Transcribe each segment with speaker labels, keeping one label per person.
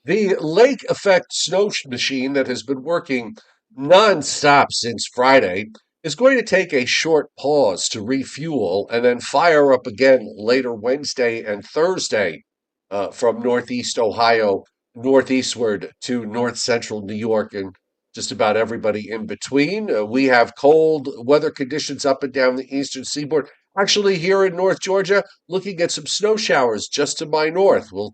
Speaker 1: The lake effect snow machine that has been working nonstop since Friday is going to take a short pause to refuel and then fire up again later Wednesday and Thursday from Northeast Ohio northeastward to north central New York and just about everybody in between. We have cold weather conditions up and down the eastern seaboard. Actually, here in North Georgia, looking at some snow showers just to my north. We'll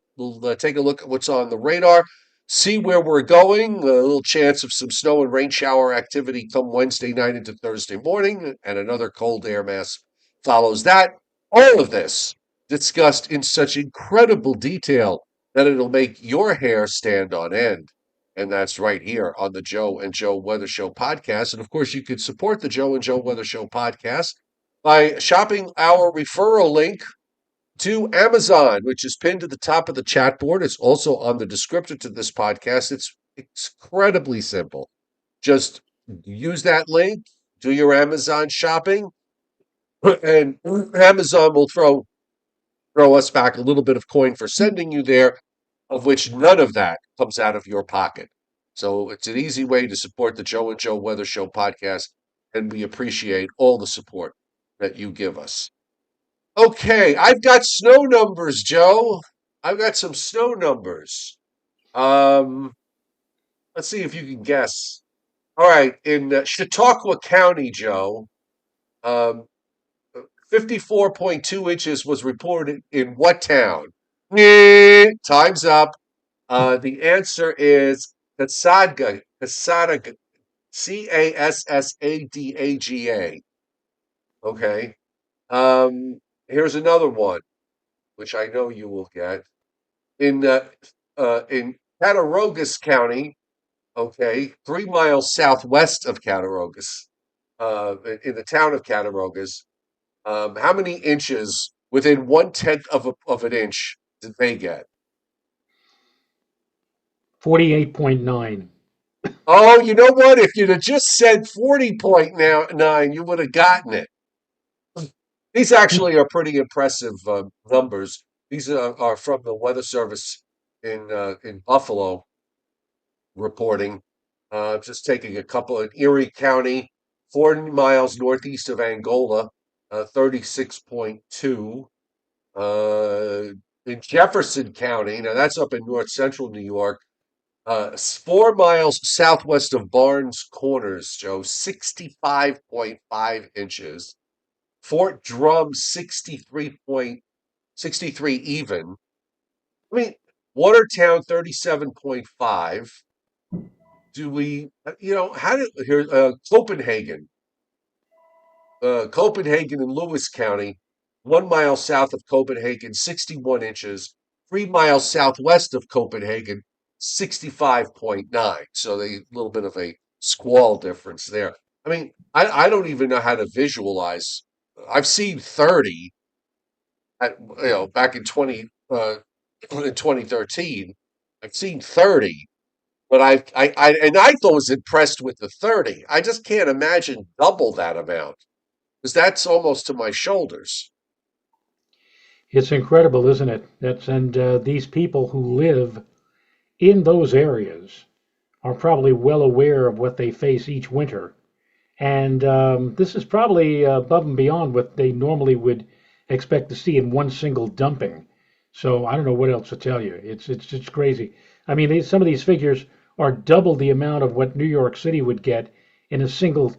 Speaker 1: take a look at what's on the radar, see where we're going. A little chance of some snow and rain shower activity come Wednesday night into Thursday morning, and another cold air mass follows that. All of this discussed in such incredible detail that it'll make your hair stand on end. And that's right here on the Joe and Joe Weather Show podcast. And of course, you could support the Joe and Joe Weather Show podcast by shopping our referral link to Amazon, which is pinned to the top of the chat board. It's also on the descriptor to this podcast. It's incredibly simple. Just use that link, do your Amazon shopping, and Amazon will throw us back a little bit of coin for sending you there, of which none of that comes out of your pocket. So it's an easy way to support the Joe and Joe Weather Show podcast, and we appreciate all the support that you give us. Okay, I've got snow numbers, Joe. I've got some snow numbers. Um, let's see if you can guess. All right, in Chautauqua County, Joe, um, 54.2 inches was reported in what town? Time's up. The answer is Casadaga, Cassadaga. Okay. Here's another one, which I know you will get. In Cattaraugus County, okay, 3 miles southwest of Cattaraugus, in the town of Cattaraugus, how many inches within 1/10 of an inch did they get?
Speaker 2: 48.9.
Speaker 1: Oh, you know what? If you'd have just said 40.9, you would have gotten it. These actually are pretty impressive numbers. These are from the Weather Service in Buffalo reporting. Just taking a couple in Erie County, 40 miles northeast of Angola, 36.2. In Jefferson County, now that's up in north central New York, 4 miles southwest of Barnes Corners, Joe, 65.5 inches. Fort Drum, 63 even. I mean, Watertown, 37.5. Do we, how did, here, Copenhagen, Copenhagen in Lewis County, 1 mile south of Copenhagen, 61 inches. 3 miles southwest of Copenhagen, 65.9. So a little bit of a squall difference there. I mean, I don't even know how to visualize. I've seen 30 back in 2013. I've seen 30, but I was impressed with the 30. I just can't imagine double that amount because that's almost to my shoulders.
Speaker 2: It's incredible, isn't it? And these people who live in those areas are probably well aware of what they face each winter. And this is probably above and beyond what they normally would expect to see in one single dumping. So I don't know what else to tell you. It's crazy. I mean, some of these figures are double the amount of what New York City would get in a single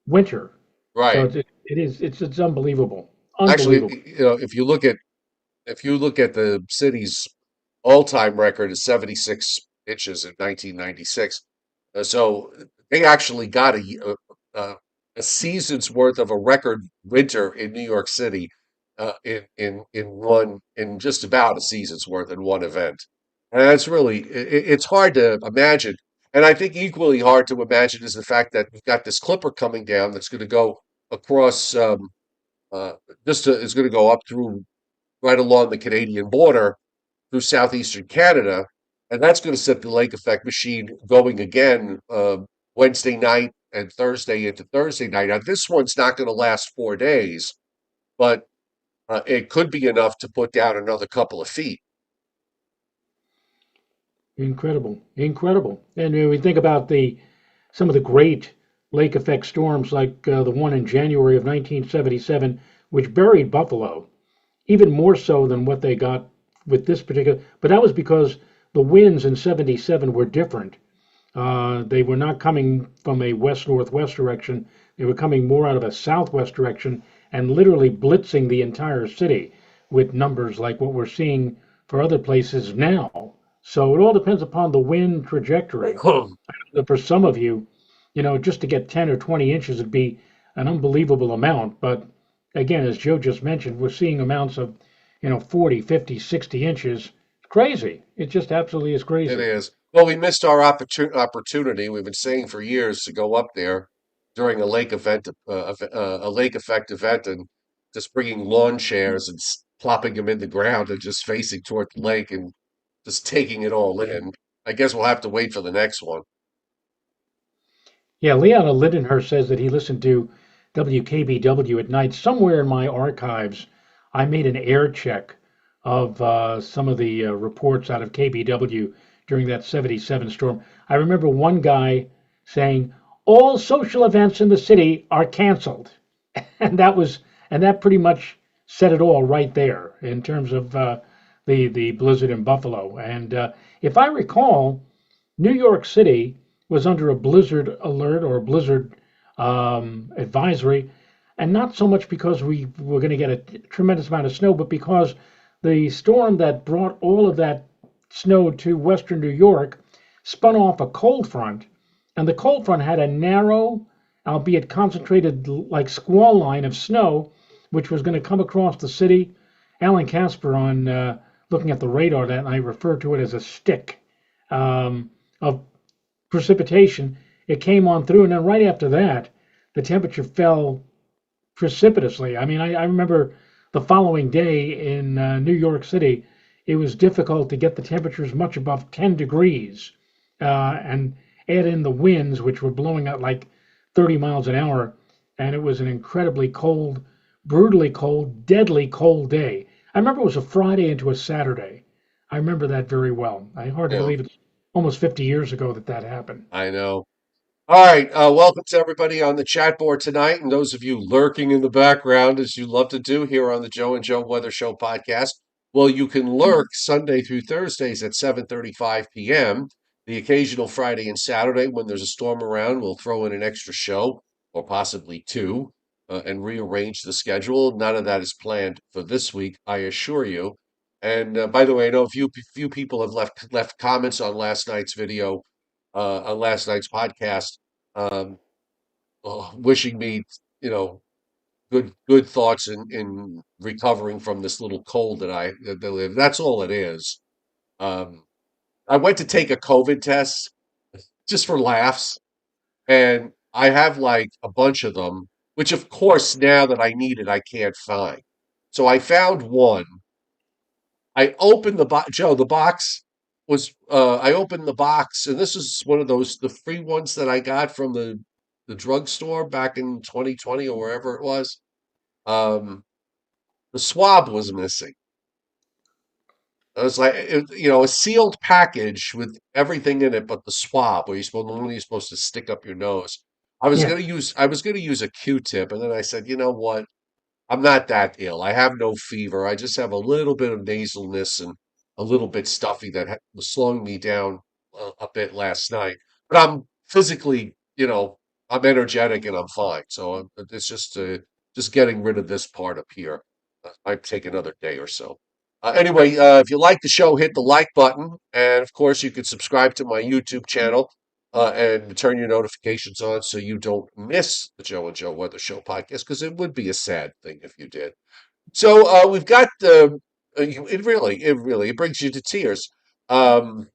Speaker 2: winter. So
Speaker 1: Right.
Speaker 2: it's unbelievable,
Speaker 1: Actually,
Speaker 2: unbelievable.
Speaker 1: if you look at the city's all-time record is 76 inches in 1996. So they actually got a season's worth of a record winter in New York City in just about a season's worth in one event. And that's really it's hard to imagine. And I think equally hard to imagine is the fact that we've got this clipper coming down that's going to go across uh, is going to go up through right along the Canadian border through southeastern Canada, and that's going to set the lake effect machine going again Wednesday night and Thursday into Thursday night. Now, this one's not going to last 4 days, but it could be enough to put down another couple of feet.
Speaker 2: Incredible, incredible. And when we think about the some of the great lake effect storms, like the one in January of 1977, which buried Buffalo, even more so than what they got with this particular. But that was because the winds in '77 were different. They were not coming from a west northwest direction. They were coming more out of a southwest direction and literally blitzing the entire city with numbers like what we're seeing for other places now. So it all depends upon the wind trajectory. For some of you, just to get 10 or 20 inches would be an unbelievable amount. But again, as Joe just mentioned, we're seeing amounts of, 40, 50, 60 inches. It's crazy. It just absolutely is
Speaker 1: It
Speaker 2: crazy.
Speaker 1: is. Well, we missed our opportunity. We've been saying for years to go up there during a lake event, a lake effect event, and just bringing lawn chairs and plopping them in the ground and just facing toward the lake and just taking it all in. I guess we'll have to wait for the next one.
Speaker 2: Yeah, Leon Lindenhurst says that he listened to WKBW at night. Somewhere in my archives, I made an air check of some of the reports out of KBW during that '77 storm. I remember one guy saying, "All social events in the city are canceled," and that pretty much said it all right there in terms of the blizzard in Buffalo. And if I recall, New York City was under a blizzard alert or a blizzard advisory, and not so much because we were going to get a tremendous amount of snow, but because the storm that brought all of that snow to western New York spun off a cold front, and the cold front had a narrow, albeit concentrated like squall line of snow, which was going to come across the city. Alan Casper on looking at the radar that night referred to it as a stick of precipitation. It came on through, and then right after that, the temperature fell precipitously. I mean, I remember the following day in New York City, it was difficult to get the temperatures much above 10 degrees, and add in the winds, which were blowing at like 30 miles an hour, and it was an incredibly cold, brutally cold, deadly cold day. I remember it was a Friday into a Saturday. I remember that very well. I hard to
Speaker 1: Yeah,
Speaker 2: believe it's almost 50 years ago that that happened.
Speaker 1: I know. All right. Welcome to everybody on the chat board tonight, and those of you lurking in the background, as you love to do here on the Joe and Joe Weather Show podcast. Well, you can lurk Sunday through Thursdays at 7:35 p.m. The occasional Friday and Saturday when there's a storm around, we'll throw in an extra show or possibly two and rearrange the schedule. None of that is planned for this week, I assure you. And by the way, I know a few people have left comments on last night's podcast, um, wishing me, you know, good thoughts in recovering from this little cold that I live. That's all it is. Um, I went to take a COVID test just for laughs, and I have like a bunch of them, which of course now that I need it, I can't find. So I found one. I opened the box. Joe, the box was. I opened the box, and this is one of the free ones that I got from the drugstore back in 2020 or wherever it was. Um, the swab was missing. It was like a sealed package with everything in it, but the swab, where you're supposed to stick up your nose.
Speaker 2: Yeah.
Speaker 1: I was gonna use a Q-tip, and then I said, you know what? I'm not that ill. I have no fever. I just have a little bit of nasalness and a little bit stuffy that was slowing me down a bit last night. But I'm physically, I'm energetic and I'm fine. So it's just getting rid of this part up here. Might take another day or so. Anyway, if you like the show, hit the like button, and of course, you can subscribe to my YouTube channel and turn your notifications on so you don't miss the Joe and Joe Weather Show podcast, because it would be a sad thing if you did. So we've got it brings you to tears. Um,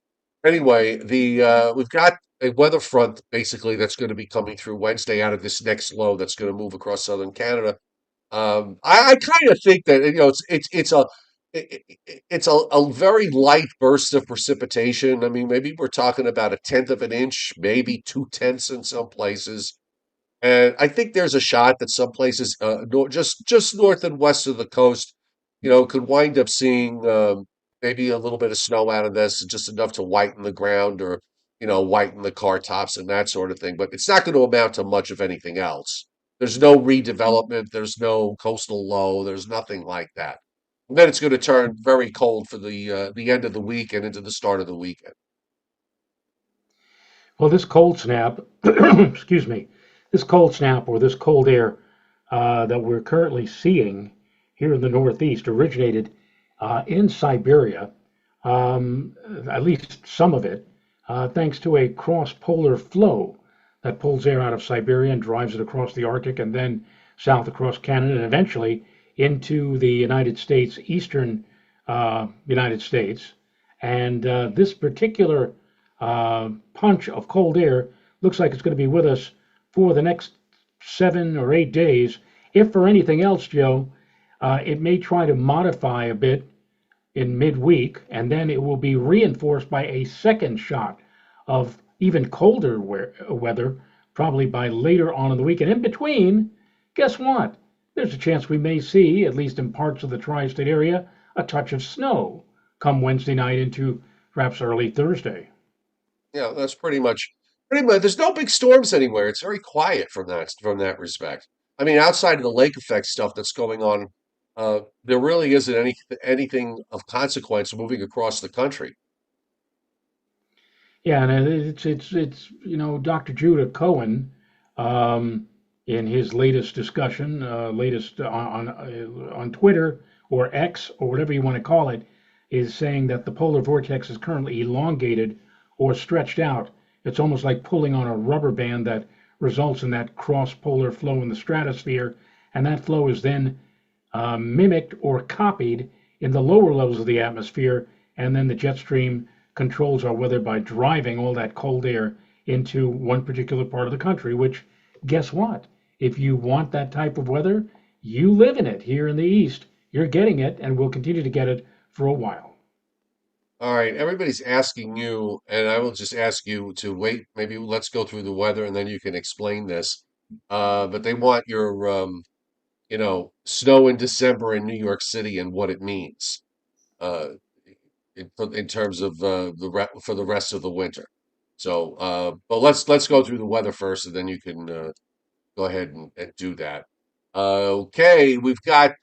Speaker 1: anyway, the we've got a weather front basically that's going to be coming through Wednesday out of this next low that's going to move across southern Canada. I kind of think that it's a very light burst of precipitation. I mean, maybe we're talking about a tenth of an inch, maybe 2/10 in some places. And I think there's a shot that some places, just north and west of the coast, could wind up seeing. maybe a little bit of snow out of this, just enough to whiten the ground or, whiten the car tops and that sort of thing. But it's not going to amount to much of anything else. There's no redevelopment, there's no coastal low, there's nothing like that. And then it's going to turn very cold for the end of the week and into the start of the weekend.
Speaker 2: Well, this cold snap, excuse me, this cold snap or this cold air that we're currently seeing here in the Northeast originated in Siberia, um, at least some of it, thanks to a cross-polar flow that pulls air out of Siberia and drives it across the Arctic and then south across Canada and eventually into the United States, eastern United States. And this particular punch of cold air looks like it's going to be with us for the next 7 or 8 days. If for anything else, Joe, it may try to modify a bit in midweek, and then it will be reinforced by a second shot of even colder weather, probably by later on in the week. And in between, guess what? There's a chance we may see, at least in parts of the tri state area, a touch of snow come Wednesday night into perhaps early Thursday.
Speaker 1: Yeah, that's pretty much. There's no big storms anywhere. It's very quiet from that respect. I mean, outside of the lake effect stuff that's going on, there really isn't anything of consequence moving across the country.
Speaker 2: Yeah, and it's Dr. Judah Cohen, um, in his latest discussion, latest on Twitter or X or whatever you want to call it, is saying that the polar vortex is currently elongated or stretched out. It's almost like pulling on a rubber band that results in that cross polar flow in the stratosphere, and that flow is then mimicked or copied in the lower levels of the atmosphere, and then the jet stream controls our weather by driving all that cold air into one particular part of the country, which, guess what? If you want that type of weather, you live in it here in the East. You're getting it and will continue to get it for a while.
Speaker 1: All right, everybody's asking you, and I will just ask you to wait. Maybe let's go through the weather and then you can explain this. But they want your, snow in December in New York City and what it means. Uh, in terms of for the rest of the winter. So, but let's go through the weather first, and then you can go ahead and do that. Okay, we've got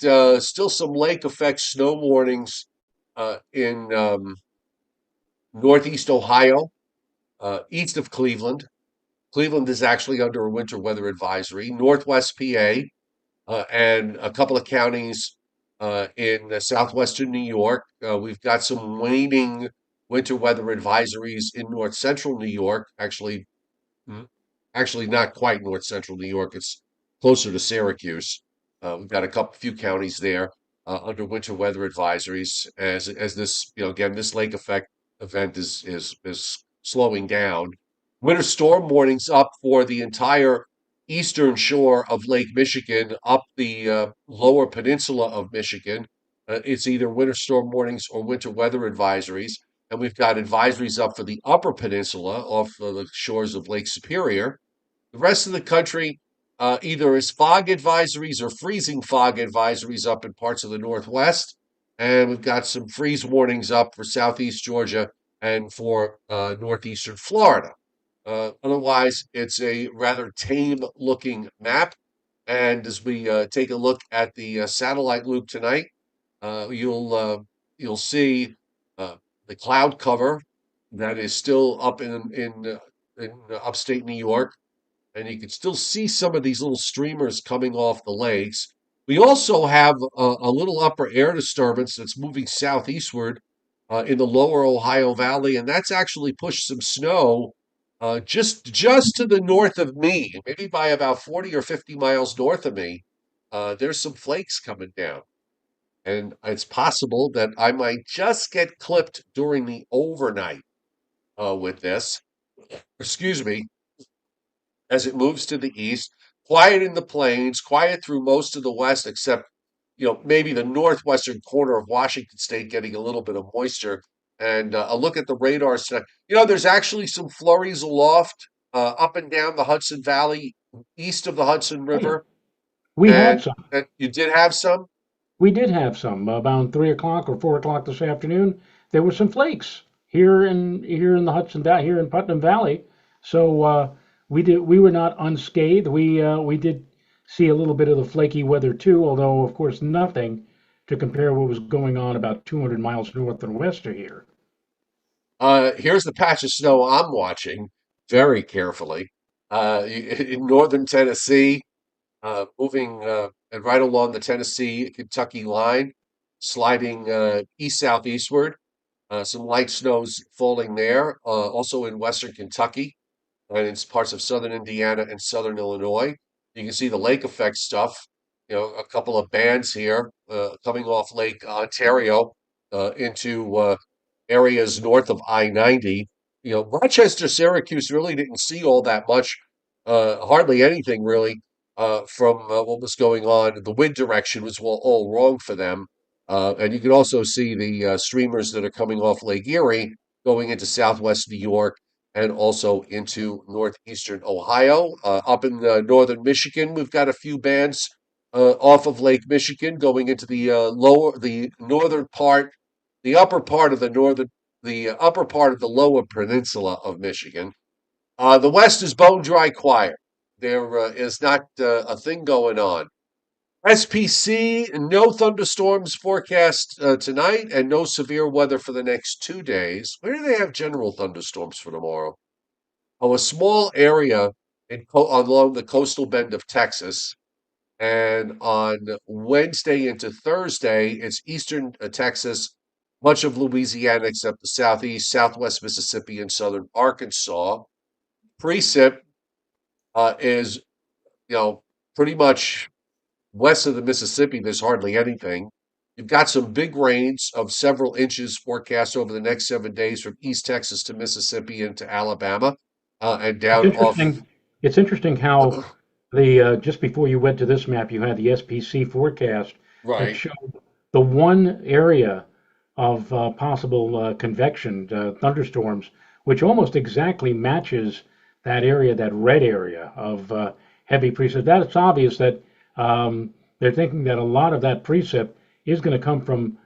Speaker 1: still some lake effect snow warnings in Northeast Ohio, east of Cleveland. Cleveland is actually under a winter weather advisory. Northwest PA, and a couple of counties in southwestern New York. We've got some waning winter weather advisories in north central New York. Mm, actually, not quite north central New York. It's closer to Syracuse. We've got few counties there under winter weather advisories as this, again, this lake effect event is slowing down. Winter storm warnings up for the entire eastern shore of Lake Michigan, up the lower peninsula of Michigan. It's either winter storm warnings or winter weather advisories. And we've got advisories up for the upper peninsula off the shores of Lake Superior. The rest of the country either is fog advisories or freezing fog advisories up in parts of the Northwest. And we've got some freeze warnings up for Southeast Georgia and for Northeastern Florida. Otherwise, it's a rather tame looking map. And as we take a look at the satellite loop tonight, you'll see uh, the cloud cover that is still up in upstate New York, and you can still see some of these little streamers coming off the lakes. We also have a little upper air disturbance that's moving southeastward in the lower Ohio Valley, and that's actually pushed some snow just to the north of me, maybe by about 40 or 50 miles north of me. There's some flakes coming down, and it's possible that I might just get clipped during the overnight with this. Excuse me, as it moves to the east. Quiet in the plains, quiet through most of the west, except, maybe the northwestern corner of Washington state getting a little bit of moisture. And a look at the radars tonight. There's actually some flurries aloft up and down the Hudson Valley, east of the Hudson
Speaker 2: Hey,
Speaker 1: River.
Speaker 2: we had
Speaker 1: And
Speaker 2: some.
Speaker 1: you did have some?
Speaker 2: We did have some about 3 o'clock or 4 o'clock this afternoon. There were some flakes here in the Hudson Valley, here in Putnam Valley. So we were not unscathed. We did see a little bit of the flaky weather too, although of course nothing to compare what was going on about 200 miles north and west of here.
Speaker 1: Here's the patch of snow I'm watching very carefully. In northern Tennessee, moving and right along the Tennessee-Kentucky line, sliding east-southeastward. Some light snows falling there. Also in western Kentucky and in parts of southern Indiana and southern Illinois. You can see the lake effect stuff. A couple of bands here coming off Lake Ontario into areas north of I-90. Rochester, Syracuse really didn't see all that much, hardly anything really from what was going on. The wind direction was all wrong for them. And you can also see the streamers that are coming off Lake Erie going into southwest New York and also into northeastern Ohio. Up in northern Michigan, we've got a few bands off of Lake Michigan going into the northern part, the upper part of the upper part of the lower peninsula of Michigan. The west is bone dry quiet. There is not a thing going on. SPC, no thunderstorms forecast tonight and no severe weather for the next 2 days. Where do they have general thunderstorms for tomorrow? Oh, a small area along the coastal bend of Texas. And on Wednesday into Thursday, it's eastern Texas, much of Louisiana except the southeast, southwest Mississippi, and southern Arkansas. Precip is, pretty much west of the Mississippi. There's hardly anything. You've got some big rains of several inches forecast over the next 7 days from East Texas to Mississippi into Alabama and
Speaker 2: It's
Speaker 1: down off.
Speaker 2: interesting. It's interesting how the just before you went to this map, you had the SPC forecast that
Speaker 1: Right.
Speaker 2: showed the one area of possible convection thunderstorms, which almost exactly matches that area, that red area of heavy precip. That's obvious that they're thinking that a lot of that precip is going to come from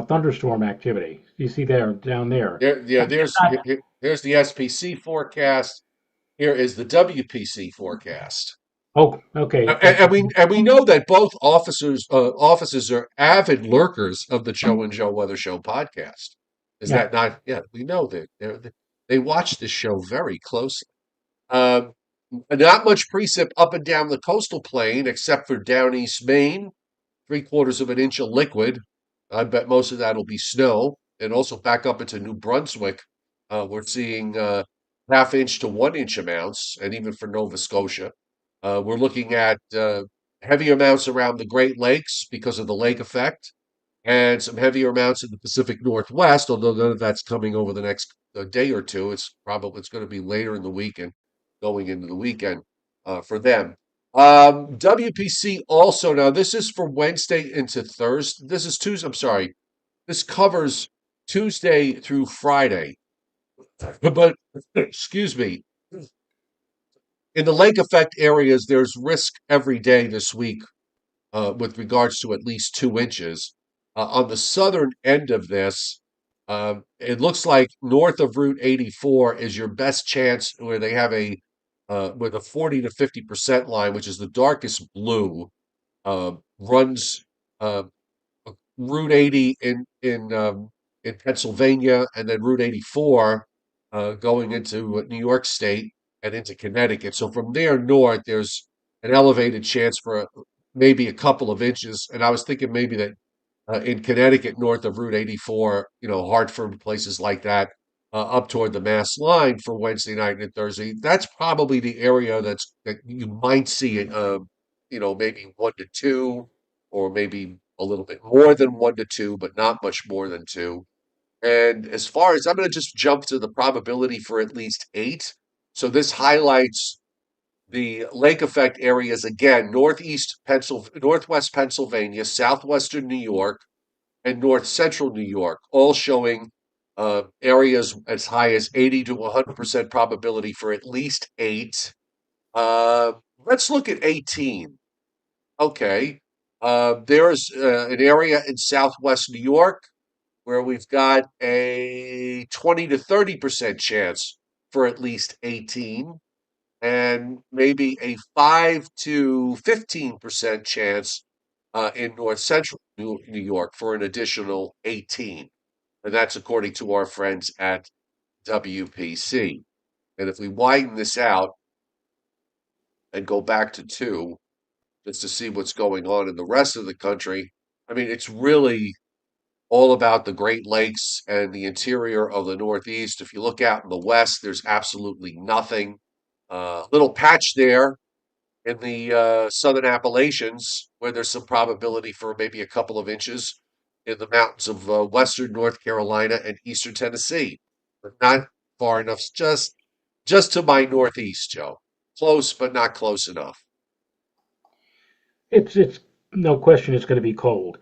Speaker 2: thunderstorm activity. You see there, down there.
Speaker 1: Yeah, here's the SPC forecast. Here is the WPC forecast.
Speaker 2: Oh, okay.
Speaker 1: And we know that both offices are avid lurkers of the Joe and Joe Weather Show podcast. Is
Speaker 2: Yeah.
Speaker 1: that not? Yeah, we know that they watch this show very closely. Um, Not much precip up and down the coastal plain except for down east Maine, 3/4 of an inch of liquid. I bet most of that will be snow. And also back up into New Brunswick, we're seeing half-inch to 1 inch amounts, and even for Nova Scotia. We're looking at heavy amounts around the Great Lakes because of the lake effect, and some heavier amounts in the Pacific Northwest, although none of that's coming over the next day or two. It's going to be later in the week and going into the weekend for them. WPC also, now this is for Wednesday into Thursday. This is Tuesday. I'm sorry. This covers Tuesday through Friday. But excuse me, in the lake effect areas, there's risk every day this week with regards to at least 2 inches. On the southern end of this, it looks like north of Route 84 is your best chance where they have with a 40 to 50% line, which is the darkest blue, runs uh, Route 80 in Pennsylvania, and then Route 84 going into New York State and into Connecticut. So from there north, there's an elevated chance for maybe a couple of inches. And I was thinking maybe that in Connecticut, north of Route 84, Hartford, places like that, up toward the Mass line for Wednesday night and Thursday. That's probably the area that you might see it, maybe 1 to 2, or maybe a little bit more than 1 to 2, but not much more than two. And as far as I'm going to just jump to the probability for at least 8. So this highlights the lake effect areas again: northwest Pennsylvania, southwestern New York, and north central New York, all showing areas as high as 80 to 100% probability for at least 8. Uh, let's look at 18. Okay. There's an area in southwest New York where we've got a 20 to 30% chance for at least 18, and maybe a 5 to 15% chance in north central New York for an additional 18. And that's according to our friends at WPC. And if we widen this out and go back to two, just to see what's going on in the rest of the country, I mean, it's really all about the Great Lakes and the interior of the Northeast. If you look out in the West, there's absolutely nothing. Little patch there in the southern Appalachians where there's some probability for maybe a couple of inches in the mountains of western North Carolina and eastern Tennessee, but not far enough. Just to my northeast, Joe. Close, but not close enough.
Speaker 2: It's no question it's going to be cold.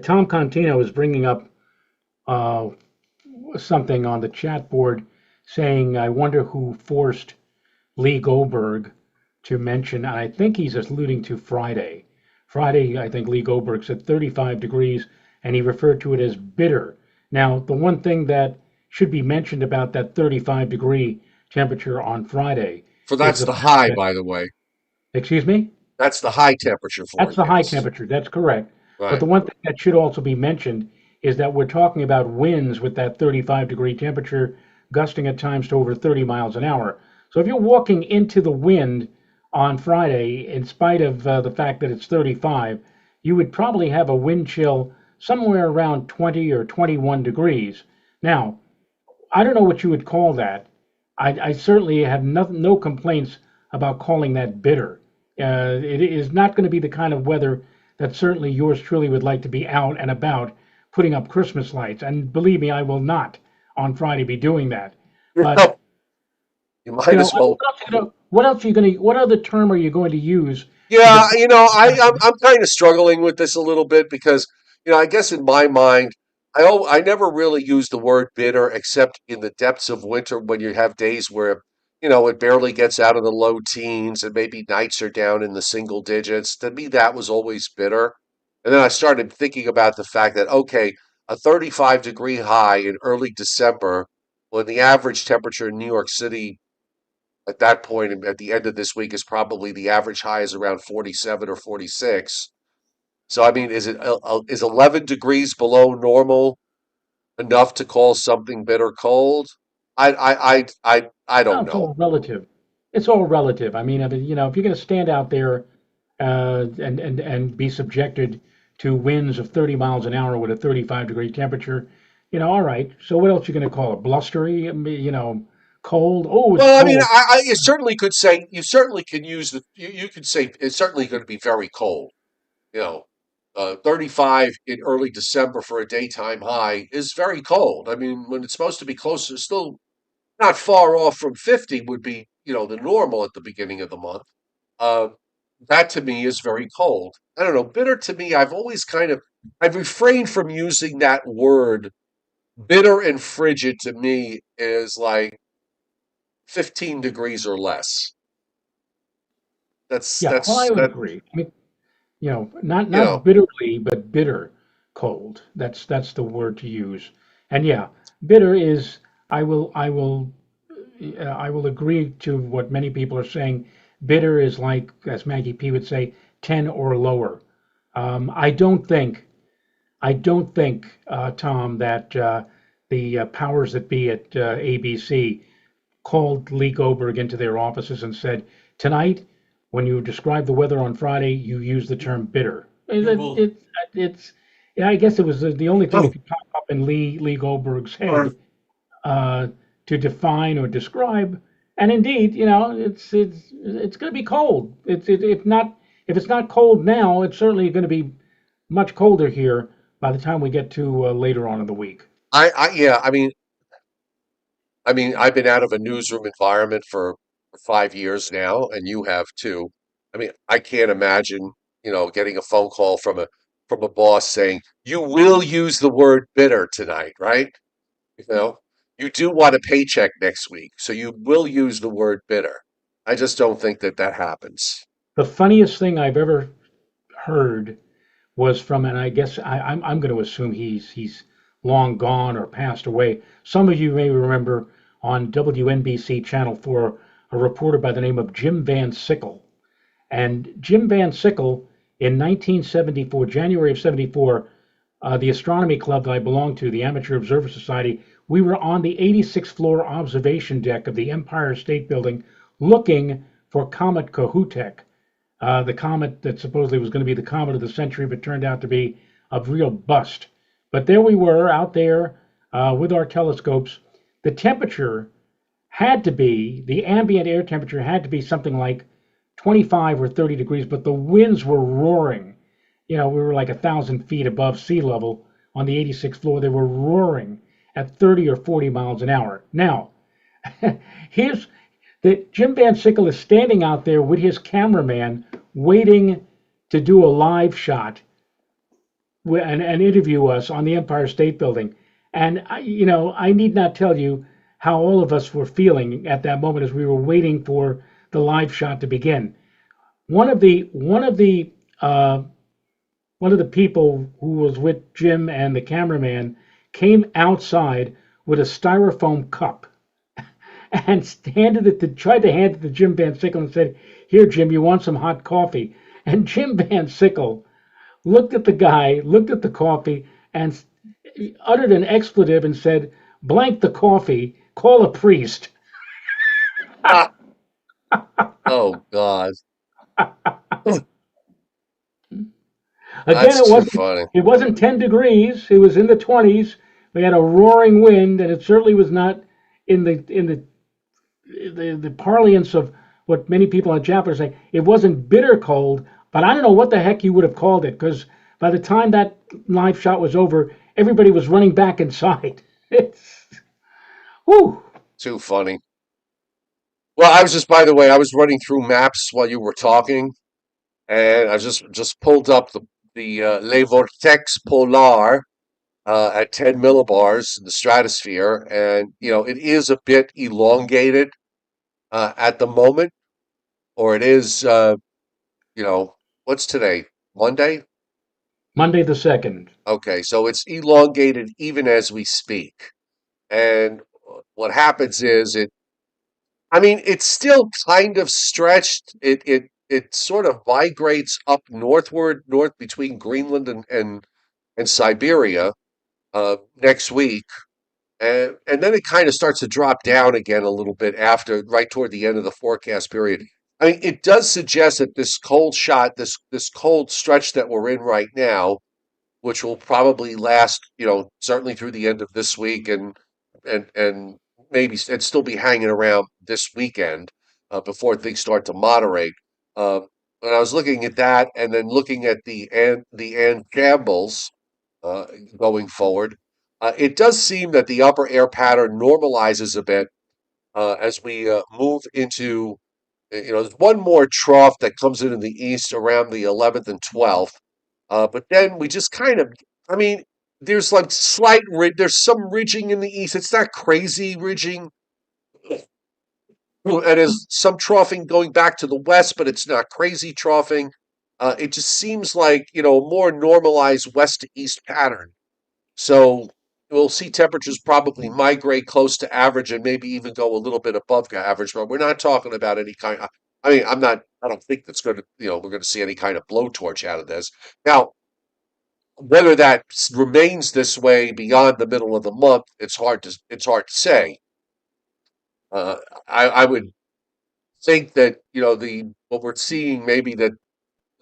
Speaker 2: Tom Contino was bringing up uh, something on the chat board saying, I wonder who forced Lee Goldberg to mention, and I think he's alluding to Friday. Friday, I think Lee Goldberg said 35 degrees, and he referred to it as bitter. Now, the one thing that should be mentioned about that 35-degree temperature on Friday
Speaker 1: For
Speaker 2: is
Speaker 1: that's
Speaker 2: the
Speaker 1: the
Speaker 2: fact
Speaker 1: high,
Speaker 2: that,
Speaker 1: by the way.
Speaker 2: excuse me?
Speaker 1: That's the high temperature for
Speaker 2: That's
Speaker 1: it,
Speaker 2: the high
Speaker 1: yes.
Speaker 2: temperature. That's correct. But
Speaker 1: Right.
Speaker 2: the one thing that should also be mentioned is that we're talking about winds with that 35-degree temperature gusting at times to over 30 miles an hour. So if you're walking into the wind on Friday, in spite of the fact that it's 35, you would probably have a wind chill somewhere around 20 or 21 degrees. Now, I don't know what you would call that. I certainly have no complaints about calling that bitter. It is not going to be the kind of weather that certainly yours truly would like to be out and about putting up Christmas lights. And believe me, I will not on Friday be doing that. But
Speaker 1: You might as well.
Speaker 2: what else are you going to? What other term are you going to use to
Speaker 1: Yeah,
Speaker 2: define?
Speaker 1: I'm kind of struggling with this a little bit because, I guess in my mind, I never really use the word bitter except in the depths of winter when you have days where, it barely gets out of the low teens and maybe nights are down in the single digits. To me, that was always bitter. And then I started thinking about the fact that, okay, a 35-degree high in early December when the average temperature in New York City at that point at the end of this week is probably the average high is around 47 or 46. So I mean, is 11 degrees below normal enough to call something bitter cold? I
Speaker 2: Well,
Speaker 1: don't
Speaker 2: it's
Speaker 1: know.
Speaker 2: all relative. It's all relative. If you're going to stand out there and be subjected to winds of 30 miles an hour with a 35-degree temperature, all right. So what else are you going to call it? Blustery? Cold? Oh, it's
Speaker 1: Well, I mean,
Speaker 2: cold.
Speaker 1: you certainly could say you certainly can use you could say it's certainly going to be very cold. You know, 35 in early December for a daytime high is very cold. I mean, when it's supposed to be closer, still not far off from 50 would be, the normal at the beginning of the month. Uh, that to me is very cold. I don't know. Bitter to me, I've refrained from using that word. Bitter and frigid to me is like 15 degrees or less. That's,
Speaker 2: Yeah, well, I
Speaker 1: that's,
Speaker 2: would
Speaker 1: that,
Speaker 2: agree. I mean, not
Speaker 1: you know,
Speaker 2: bitterly, but bitter cold. That's the word to use. And yeah, bitter is. I will agree to what many people are saying. Bitter is like, as Maggie P would say, 10 or lower. I don't think, Tom, that the powers that be at ABC called Lee Goldberg into their offices and said, tonight, when you describe the weather on Friday, you use the term bitter.
Speaker 1: you will.
Speaker 2: It's, yeah, I guess it was the only thing that
Speaker 1: Oh,
Speaker 2: could pop up in Lee Goldberg's head uh, to define or describe. And indeed, it's going to be cold. If it's not cold now, it's certainly going to be much colder here by the time we get to later on in the week.
Speaker 1: yeah. I mean, I've been out of a newsroom environment for 5 years now, and you have too. I mean, I can't imagine, getting a phone call from a boss saying, "You will use the word bitter tonight, right?" You know, you do want a paycheck next week, so you will use the word bitter. I just don't think that that happens.
Speaker 2: The funniest thing I've ever heard was from, and I guess I'm going to assume he's long gone or passed away. Some of you may remember on WNBC Channel 4 a reporter by the name of Jim Van Sickle. And Jim Van Sickle in 1974, January of 74, the astronomy club that I belonged to, the Amateur Observer Society, we were on the 86th floor observation deck of the Empire State Building looking for Comet Kohoutek, the comet that supposedly was going to be the comet of the century, but turned out to be a real bust. But there we were out there with our telescopes. The temperature had to be, the ambient air temperature had to be something like 25 or 30 degrees, but the winds were roaring. You know, we were like 1,000 feet above sea level on the 86th floor. They were roaring at 30 or 40 miles an hour. Now, here's that Jim Van Sickle is standing out there with his cameraman waiting to do a live shot and interview us on the Empire State Building. And, you know, I need not tell you how all of us were feeling at that moment as we were waiting for the live shot to begin. One of the one of the uh, one of the people who was with Jim and the cameraman came outside with a styrofoam cup and tried to hand it to Jim Van Sickle and said, "Here, Jim, you want some hot coffee?" And Jim Van Sickle looked at the guy, looked at the coffee, and uttered an expletive and said, "Blank the coffee, call a priest."
Speaker 1: Ah, oh God,
Speaker 2: Again,
Speaker 1: that's too funny.
Speaker 2: it wasn't 10 degrees. It was in the 20s. We had a roaring wind, and it certainly was not in the parlance of what many people on Japan say. It wasn't bitter cold, but I don't know what the heck you would have called it, because by the time that live shot was over, everybody was running back inside. It's whoo.
Speaker 1: Too funny. Well, I was just, by the way, I was running through maps while you were talking, and I just pulled up the Les Vortex Polar at 10 millibars in the stratosphere, and it is a bit elongated at the moment, or it is you know what's today? Monday?
Speaker 2: Monday the 2nd.
Speaker 1: Okay, so it's elongated even as we speak. And what happens is I mean, it's still kind of stretched. It sort of migrates up northward, north between Greenland and Siberia next week, and then it kind of starts to drop down again a little bit after, right toward the end of the forecast period. I mean, it does suggest that this cold shot, this cold stretch that we're in right now, which will probably last, certainly through the end of this week and maybe and still be hanging around this weekend before things start to moderate. And I was looking at that, and then looking at the and Campbell's uh, going forward. It does seem that the upper air pattern normalizes a bit as we move into, there's one more trough that comes in the east around the 11th and 12th. But then we just kind of, I mean, there's like there's some ridging in the east. It's not crazy ridging. And there's some troughing going back to the west, but it's not crazy troughing. It just seems like, a more normalized west to east pattern. So we'll see temperatures probably migrate close to average and maybe even go a little bit above average, but we're not talking about any kind of, I mean, I don't think that's going to, we're going to see any kind of blowtorch out of this. Now, whether that remains this way beyond the middle of the month, it's hard to say. Uh, I would think that, the what we're seeing maybe that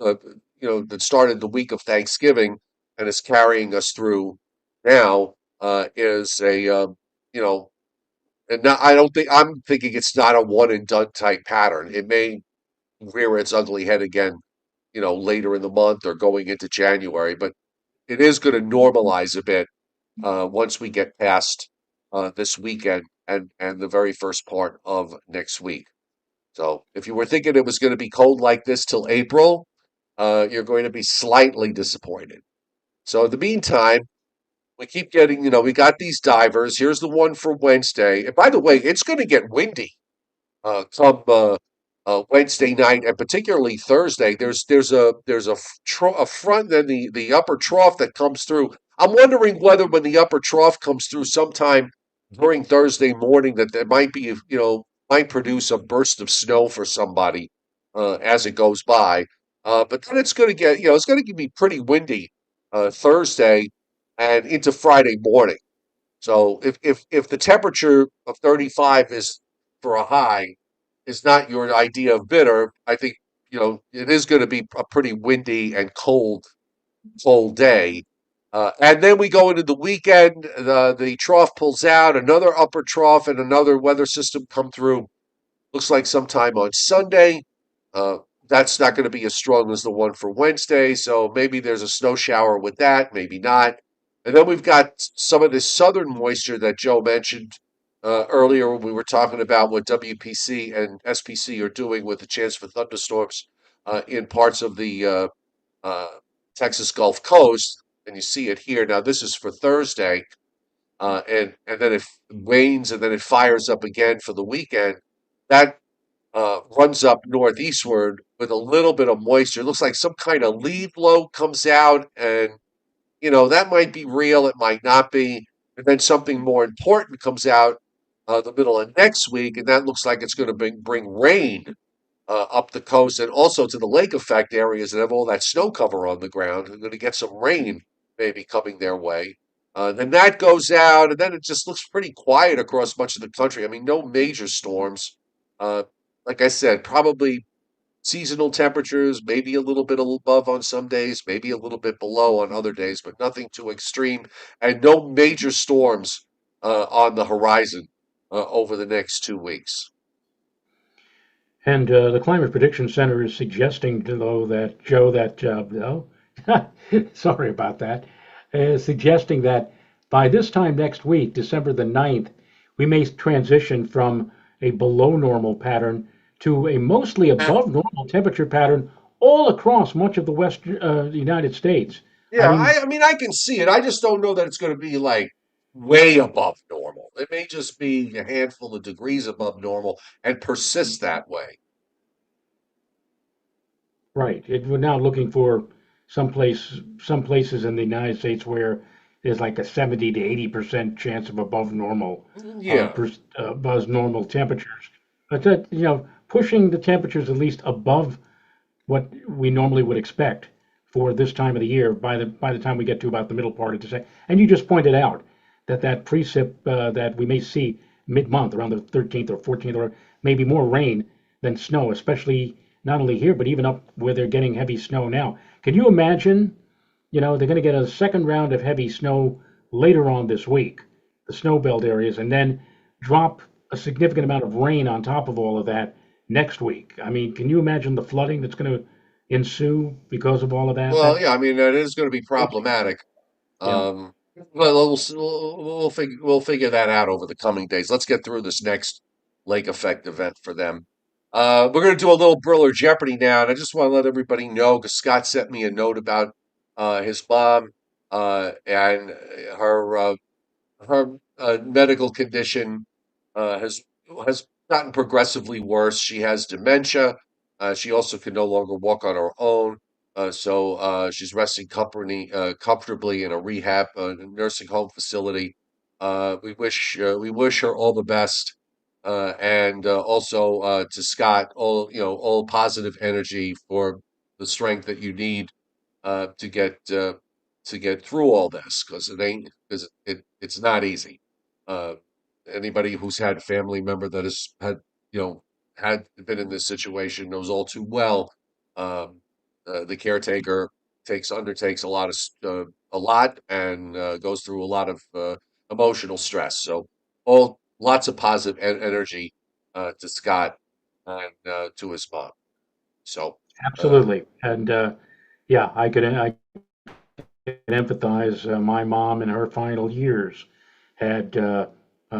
Speaker 1: uh, that started the week of Thanksgiving and is carrying us through now is a you know, and now I don't think I'm thinking it's not a one and done type pattern. It may rear its ugly head again, later in the month or going into January, but it is going to normalize a bit once we get past this weekend and the very first part of next week. So if you were thinking it was going to be cold like this till April, you're going to be slightly disappointed. So in the meantime, we keep getting, we got these divers. Here's the one for Wednesday. And by the way, it's going to get windy come Wednesday night and particularly Thursday. There's a front and the upper trough that comes through. I'm wondering whether when the upper trough comes through sometime during Thursday morning that there might be might produce a burst of snow for somebody as it goes by. But then it's going to get it's going to be pretty windy Thursday and into Friday morning. So if the temperature of 35 is for a high is not your idea of bitter, I think it is going to be a pretty windy and cold day. And then we go into the weekend. The trough pulls out, another upper trough, and another weather system come through. Looks like sometime on Sunday. Uh, that's not going to be as strong as the one for Wednesday, so maybe there's a snow shower with that, maybe not. And then we've got some of this southern moisture that Joe mentioned earlier when we were talking about what WPC and SPC are doing with the chance for thunderstorms in parts of the uh, Texas Gulf Coast. And you see it here. Now, this is for Thursday, and then it wanes and then it fires up again for the weekend. That runs up northeastward with a little bit of moisture. It looks like some kind of lead low comes out, and that might be real, it might not be. And then something more important comes out the middle of next week, and that looks like it's going to bring rain up the coast and also to the lake effect areas that have all that snow cover on the ground. They're going to get some rain maybe coming their way. Then that goes out, and then it just looks pretty quiet across much of the country. I mean, no major storms. Uh, like I said, probably seasonal temperatures, maybe a little bit above on some days, maybe a little bit below on other days, but nothing too extreme, and no major storms on the horizon over the next 2 weeks.
Speaker 2: And the Climate Prediction Center is suggesting, though, that Joe, that no, sorry about that, suggesting that by this time next week, December the 9th, we may transition from a below normal pattern to a mostly above normal temperature pattern all across much of the United States. I
Speaker 1: Yeah,
Speaker 2: mean,
Speaker 1: I mean, I can see it. I just don't know that it's going to be like way above normal. It may just be a handful of degrees above normal and persist that way.
Speaker 2: right. We're now looking for some places in the United States where there's like a 70 to 80% chance of above normal,
Speaker 1: Yeah.
Speaker 2: above normal temperatures. But that, pushing the temperatures at least above what we normally would expect for this time of the year by the time we get to about the middle part of December. And you just pointed out that precip that we may see mid-month around the 13th or 14th, or maybe more rain than snow, especially not only here but even up where they're getting heavy snow now. Can you imagine? They're going to get a second round of heavy snow later on this week, the snow belt areas, and then drop a significant amount of rain on top of all of that next week. I mean, can you imagine the flooding that's going to ensue because of all of that?
Speaker 1: Well,
Speaker 2: That
Speaker 1: yeah, I mean, that is going to be
Speaker 2: that's
Speaker 1: problematic.
Speaker 2: yeah,
Speaker 1: Um, well, we'll figure that out over the coming days. Let's get through this next lake effect event for them. We're going to do a little Briller Jeopardy now, and I just want to let everybody know because Scott sent me a note about his mom and her medical condition has gotten progressively worse. She has dementia. She also can no longer walk on her own. So she's resting comfortably in a rehab nursing home facility. We wish her all the best, and also to Scott all positive energy for the strength that you need uh, to get uh, to get through all this because it's not easy. Uh, Anybody who's had family member that has had you know had been in this situation knows all too well. Um, the caretaker undertakes a lot and goes through a lot of emotional stress. So all lots of positive energy to Scott and to his mom. So. Uh,
Speaker 2: absolutely. And yeah, I can empathize. My mom in her final years had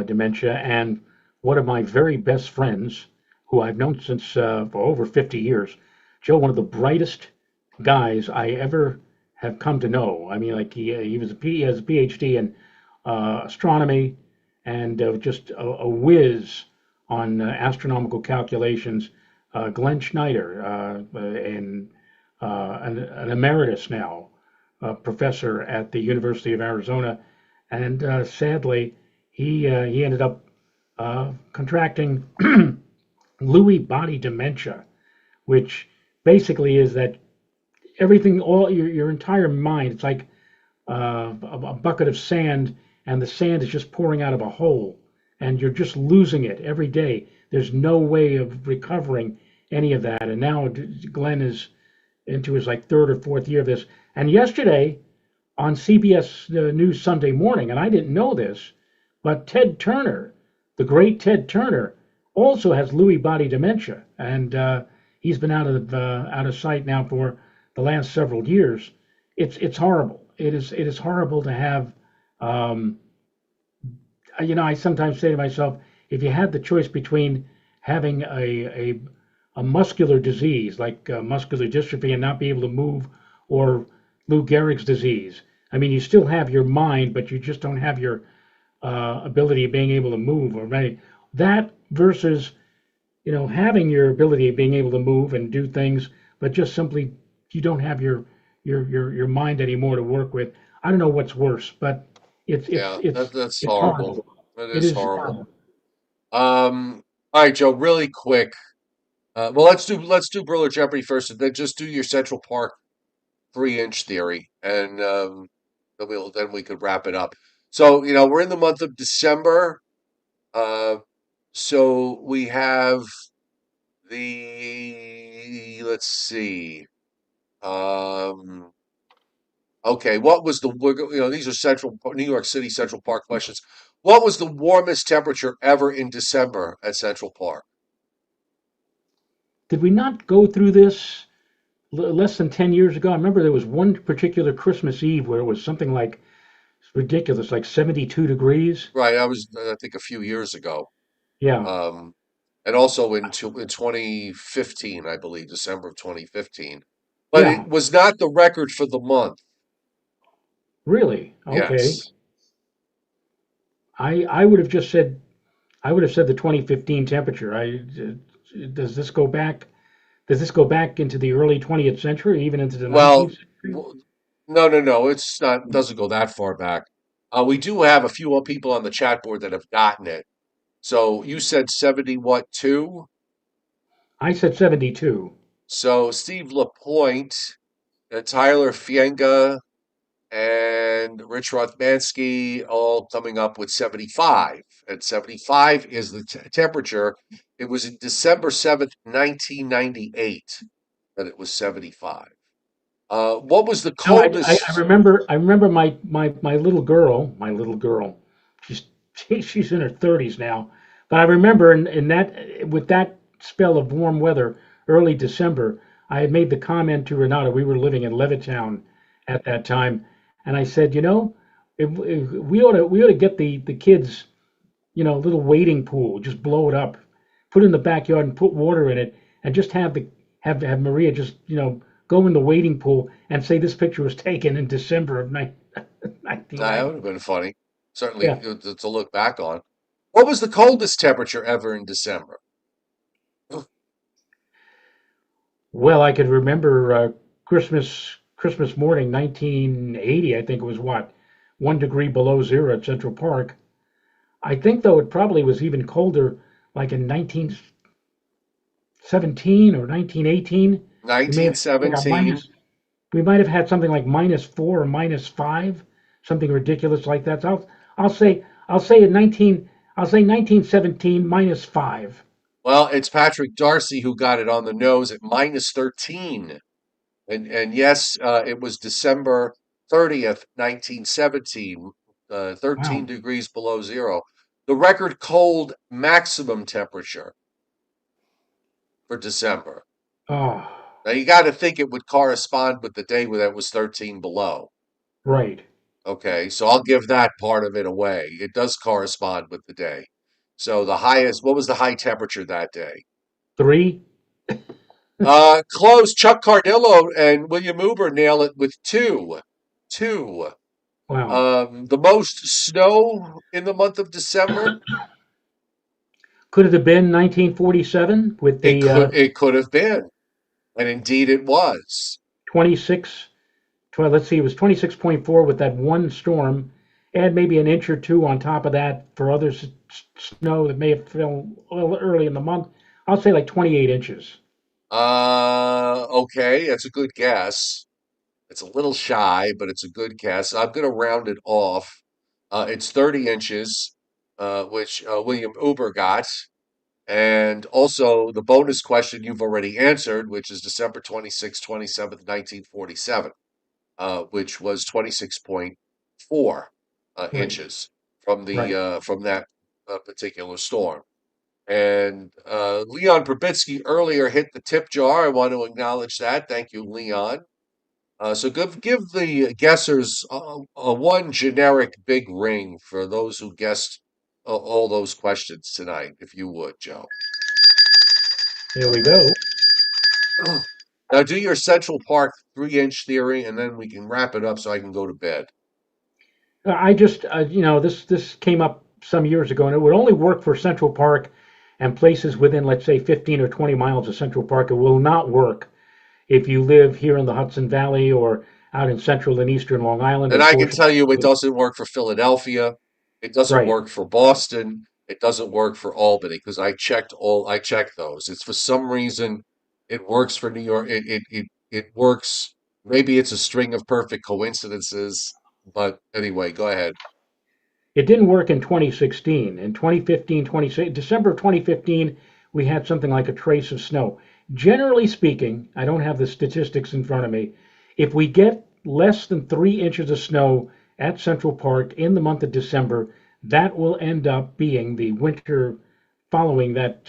Speaker 2: dementia, and one of my very best friends, who I've known since for over 50 years, Joe, one of the brightest guys I ever have come to know. I mean, like he has a PhD in astronomy and just a whiz on astronomical calculations. Glenn Schneider, an emeritus now, professor at the University of Arizona, and sadly, he ended up contracting Lewy body dementia, which basically is that everything, all your entire mind, it's like a bucket of sand, and the sand is just pouring out of a hole, and you're just losing it every day. There's no way of recovering any of that. And now Glenn is into his like third or fourth year of this. And yesterday on CBS News Sunday Morning, and I didn't know this, but Ted Turner, the great Ted Turner, also has Lewy body dementia, and he's been out of sight now for the last several years. It's horrible. It is horrible to have. Um, I sometimes say to myself, if you had the choice between having a muscular disease like muscular dystrophy and not be able to move, or Lou Gehrig's disease, I mean, you still have your mind, but you just don't have your ability of being able to move or right. That versus having your ability of being able to move and do things, but just simply you don't have your mind anymore to work with. I don't know what's worse, but it's it's
Speaker 1: Yeah,
Speaker 2: it's
Speaker 1: that's
Speaker 2: it's
Speaker 1: horrible.
Speaker 2: horrible.
Speaker 1: That
Speaker 2: It
Speaker 1: is
Speaker 2: is
Speaker 1: horrible.
Speaker 2: horrible.
Speaker 1: All right, Joe, really quick. Well, let's do Briller Jeopardy first, and then just do your Central Park 3-inch theory, and then we could wrap it up. So we're in the month of December. So we have let's see. Um, okay, what was these are New York City Central Park questions. What was the warmest temperature ever in December at Central Park?
Speaker 2: Did we not go through this less than 10 years ago? I remember there was one particular Christmas Eve where it was something like ridiculous, like 72 degrees.
Speaker 1: Right, I was I think a few years ago.
Speaker 2: Yeah,
Speaker 1: Um, and also in 2015, I believe, December of 2015. But
Speaker 2: yeah,
Speaker 1: it was not the record for the month.
Speaker 2: really. Okay.
Speaker 1: Yes.
Speaker 2: I would have just said I would have said the 2015 temperature. Does this go back? Does this go back into the early 20th century, even into the
Speaker 1: Well,
Speaker 2: 19th century?
Speaker 1: no, no, no. It's not. Doesn't go that far back. We do have a few more people on the chat board that have gotten it. So you said 70 what, 2?
Speaker 2: I said 72.
Speaker 1: So Steve Lapointe, Tyler Fienga, and Rich Rothmansky all coming up with 75. And 75 is the temperature. It was in December 7th, 1998 that it was 75. What was the
Speaker 2: No, I
Speaker 1: coldest?
Speaker 2: remember my little girl. She's she's in her 30s now, but I remember in that with that spell of warm weather, early December, I had made the comment to Renata. We were living in Levittown at that time, and I said, if we ought to get the kids, a little wading pool, just blow it up, put it in the backyard and put water in it, and just have Maria just go in the wading pool and say this picture was taken in December of
Speaker 1: That would
Speaker 2: 1990.
Speaker 1: have been funny. Certainly
Speaker 2: Yeah.
Speaker 1: to look back on. What was the coldest temperature ever in December?
Speaker 2: Well, I could remember Christmas morning, 1980. I think it was what 1 degree below zero at Central Park. I think though it probably was even colder, like in 1917 or 1918. We may have like a
Speaker 1: 1917.
Speaker 2: minus. We might have had something like -4 or -5, something ridiculous like that. So I'll say in 19 I'll say 1917 -5.
Speaker 1: Well, it's Patrick Darcy who got it on the nose at -13. And yes, it was December 30th, 1917, 13
Speaker 2: Wow.
Speaker 1: degrees below zero. The record cold maximum temperature for December.
Speaker 2: Oh,
Speaker 1: Now you got to think it would correspond with the day where that was 13 below.
Speaker 2: right.
Speaker 1: Okay, so I'll give that part of it away. It does correspond with the day. So what was the high temperature that day?
Speaker 2: 3.
Speaker 1: Close. Chuck Cardillo and William Uber nail it with 2. 2.
Speaker 2: Wow.
Speaker 1: The most snow in the month of December?
Speaker 2: Could it have been 1947 with
Speaker 1: It
Speaker 2: the
Speaker 1: could have been, and indeed it was.
Speaker 2: 26? Well, let's see, it was 26.4 with that one storm, and maybe an inch or two on top of that for other snow that may have fell a little early in the month. I'll say like 28 inches.
Speaker 1: Okay, that's a good guess. It's a little shy, but it's a good guess. I'm going to round it off. It's 30 inches, which William Uber got. And also the bonus question you've already answered, which is December 27th, 1947, which was 26.4
Speaker 2: Right,
Speaker 1: inches
Speaker 2: right.
Speaker 1: from that particular storm. And Leon Probitsky earlier hit the tip jar. I want to acknowledge that. Thank you, Leon. So give the guessers one generic big ring for those who guessed all those questions tonight, if you would, Joe.
Speaker 2: There we go.
Speaker 1: Now do your Central Park 3-inch theory, and then we can wrap it up so I can go to bed.
Speaker 2: I just, this came up some years ago, and it would only work for Central Park and places within, let's say, 15 or 20 miles of Central Park. It will not work if you live here in the Hudson Valley or out in central and eastern Long Island
Speaker 1: And
Speaker 2: or
Speaker 1: I can
Speaker 2: portions.
Speaker 1: tell you it doesn't work for Philadelphia. It doesn't
Speaker 2: Right.
Speaker 1: work for Boston. It doesn't work for Albany because I checked those. It's for some reason it works for New York. It works. Maybe it's a string of perfect coincidences. But anyway, go ahead.
Speaker 2: It didn't work in 2016. In 2015, December of 2015, we had something like a trace of snow. Generally speaking, I don't have the statistics in front of me. If we get less than 3 inches of snow at Central Park in the month of December, that will end up being the winter following that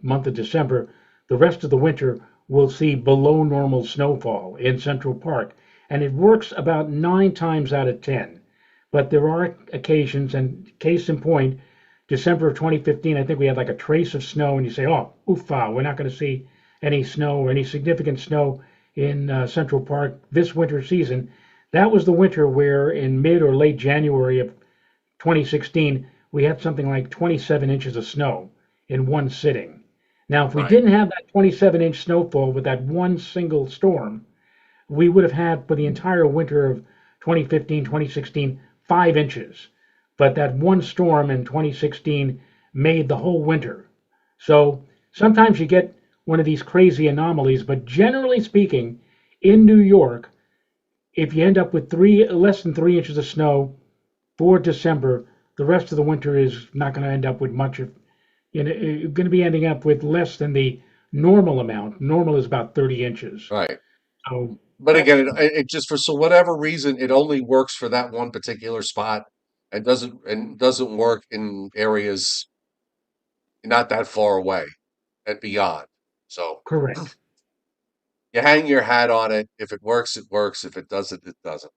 Speaker 2: month of December. The rest of the winter will see below normal snowfall in Central Park. And it works about 9 times out of 10. But there are occasions, and case in point, December of 2015, I think we had like a trace of snow, and you say, oh, oofa, we're not going to see any snow or any significant snow in Central Park this winter season. That was the winter where in mid or late January of 2016, we had something like 27 inches of snow in one sitting. Now, if we
Speaker 1: Right.
Speaker 2: didn't have that 27-inch snowfall with that one single storm, we would have had for the entire winter of 2015, 2016, 5 inches. But that one storm in 2016 made the whole winter. So sometimes you get one of these crazy anomalies, but generally speaking, in New York, if you end up with less than 3 inches of snow for December, the rest of the winter is not going to end up with much of, you're going to be ending up with less than the normal amount. Normal is about 30 inches.
Speaker 1: Right.
Speaker 2: So
Speaker 1: But
Speaker 2: that's
Speaker 1: again, it just for so whatever reason, it only works for that one particular spot, and doesn't work in areas not that far away and beyond. So
Speaker 2: correct.
Speaker 1: you hang your hat on it. If it works, it works. If it doesn't, it doesn't.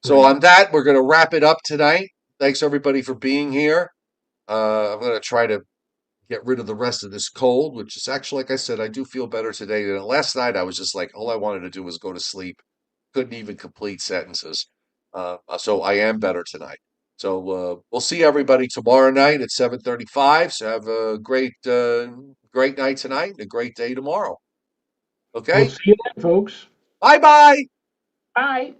Speaker 1: So
Speaker 2: Right.
Speaker 1: on that, we're going to wrap it up tonight. Thanks everybody for being here. I'm going to try to get rid of the rest of this cold, which is actually, like I said, I do feel better today than last night. I was just like, all I wanted to do was go to sleep. Couldn't even complete sentences. So I am better tonight. So we'll see everybody tomorrow night at 7:35. So have a great night tonight and a great day tomorrow.
Speaker 2: We'll
Speaker 1: Okay.
Speaker 2: see you then, folks.
Speaker 1: Bye bye.
Speaker 2: Bye.